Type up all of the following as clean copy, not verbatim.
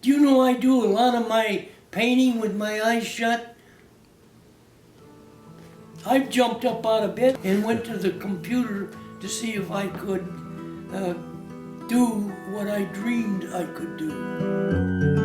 Do you know I do a lot of my painting with my eyes shut? I've jumped up out of bed and went to the computer to see if I could do what I dreamed I could do.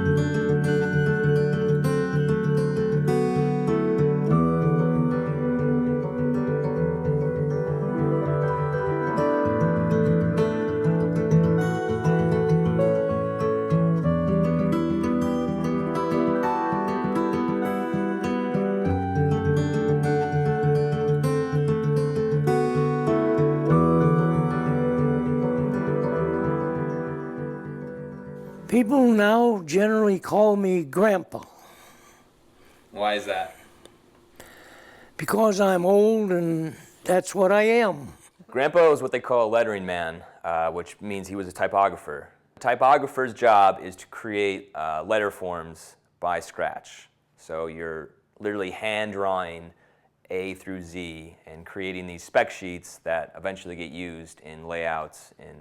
People now generally call me Grandpa Why is that? because I'm old and that's what I am. Grandpa is what they call a lettering man, which means he was a typographer. A typographer's job is to create letter forms by scratch. So you're literally hand drawing A through Z and creating these spec sheets that eventually get used in layouts, in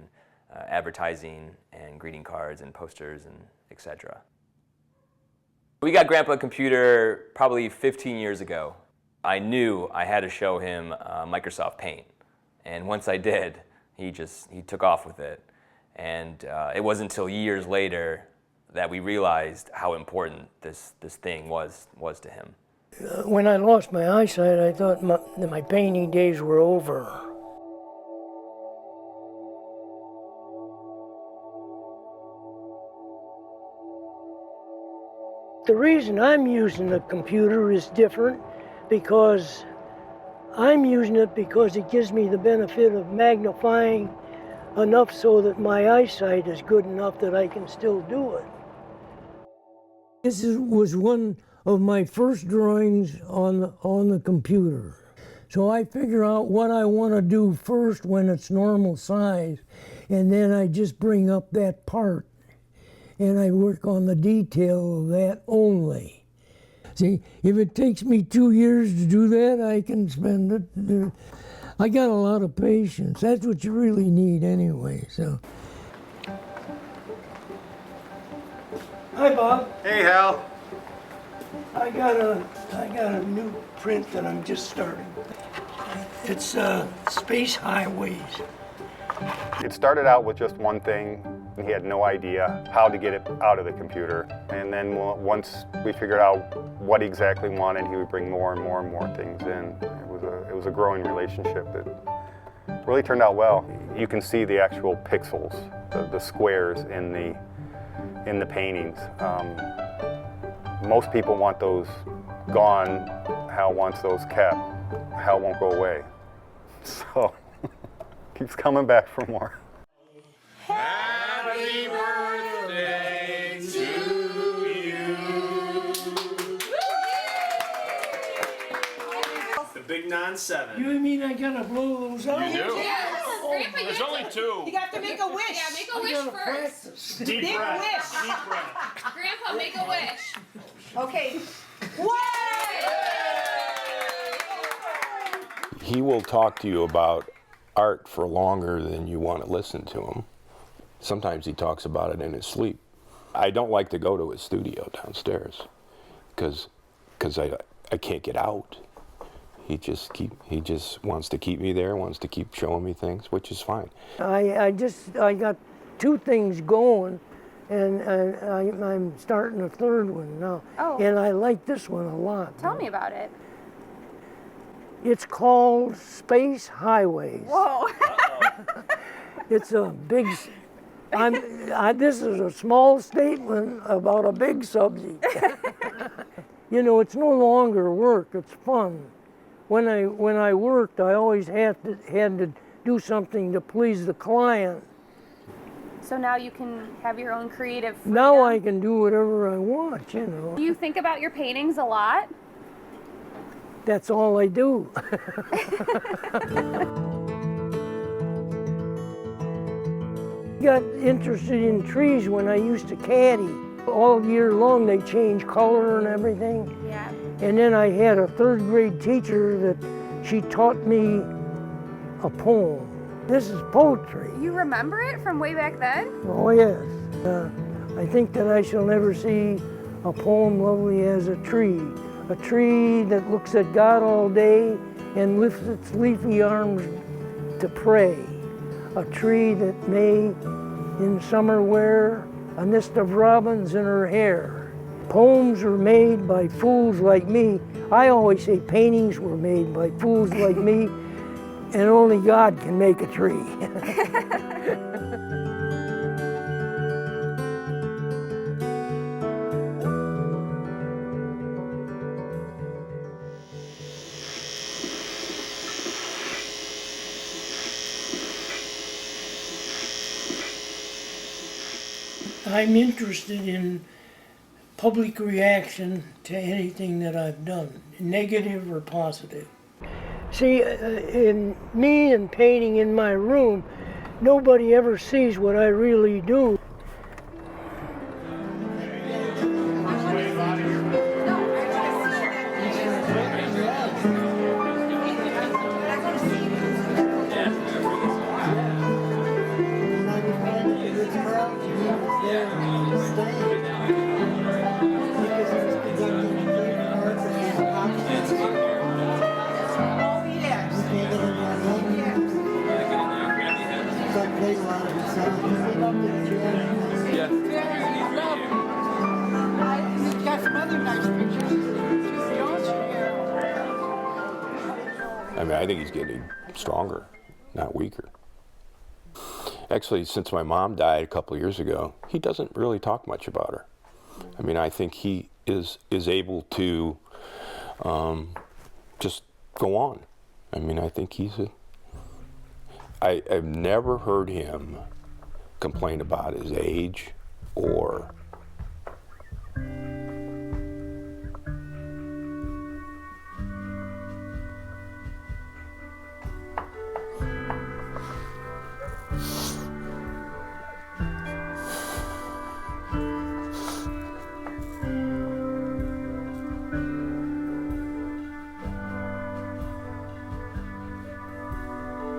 advertising and greeting cards and posters and etc. We got Grandpa a computer probably 15 years ago. I knew I had to show him Microsoft Paint. And once I did, he took off with it. And it wasn't until years later that we realized how important this thing was to him. When I lost my eyesight, I thought that my painting days were over. The reason I'm using the computer is different because I'm using it because it gives me the benefit of magnifying enough so that my eyesight is good enough that I can still do it. This was one of my first drawings on the computer. So I figure out what I want to do first when it's normal size, and then I just bring up that part. And I work on the detail of that only. See, if it takes me 2 years to do that, I can spend it. I got a lot of patience. That's what you really need anyway, so. Hi, Bob. Hey, Hal. I got a new print that I'm just starting. It's Space Highways. It started out with just one thing. He had no idea how to get it out of the computer. And then once we figured out what he exactly wanted, he would bring more and more and more things in. It was a growing relationship that really turned out well. You can see the actual pixels, the squares in the paintings. Most people want those gone. Hal wants those kept. Hal won't go away. So, keeps coming back for more. Happy birthday to you. The big 9-7. You mean I gotta blow those out? You do. Yes. Grandpa, There's only two. You have to make a wish. Yeah, make a I wish gotta first. practice. Deep Big breath. wish. Deep breath. Grandpa, make a wish. Okay. What? He will talk to you about art for longer than you want to listen to him. Sometimes he talks about it in his sleep. I don't like to go to his studio downstairs because I can't get out. He just wants to keep me there, wants to keep showing me things, which is fine. I got two things going, and I'm starting a third one now. Oh. And I like this one a lot. Tell me about it. It's called Space Highways. Whoa. It's a big. This is a small statement about a big subject. You know, it's no longer work. It's fun. When I worked, I always had to do something to please the client. So now you can have your own creative freedom. Now I can do whatever I want. You know. Do you think about your paintings a lot? That's all I do. Got interested in trees when I used to caddy. All year long they change color and everything. Yeah. And then I had a third grade teacher that she taught me a poem. This is poetry. You remember it from way back then? Oh yes. I think that I shall never see a poem lovely as a tree that looks at God all day and lifts its leafy arms to pray, a tree that may in summer wear a nest of robins in her hair. Poems are made by fools like me. I always say paintings were made by fools like me, and only God can make a tree. I'm interested in public reaction to anything that I've done, negative or positive. See, in me and painting in my room, nobody ever sees what I really do. I mean, I think he's getting stronger, not weaker. Actually, since my mom died a couple of years ago, he doesn't really talk much about her. I mean, I think he is able to just go on. I mean, I think I've never heard him complain about his age or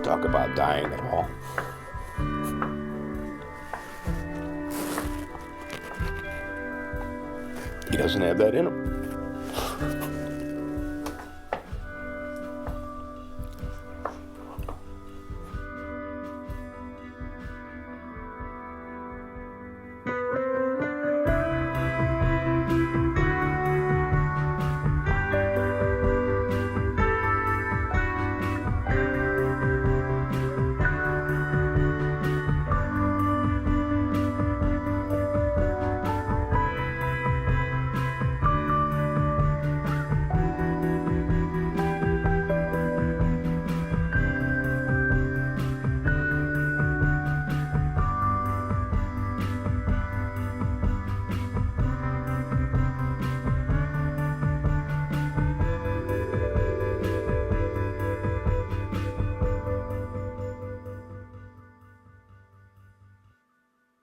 talk about dying at all. He doesn't have that in him.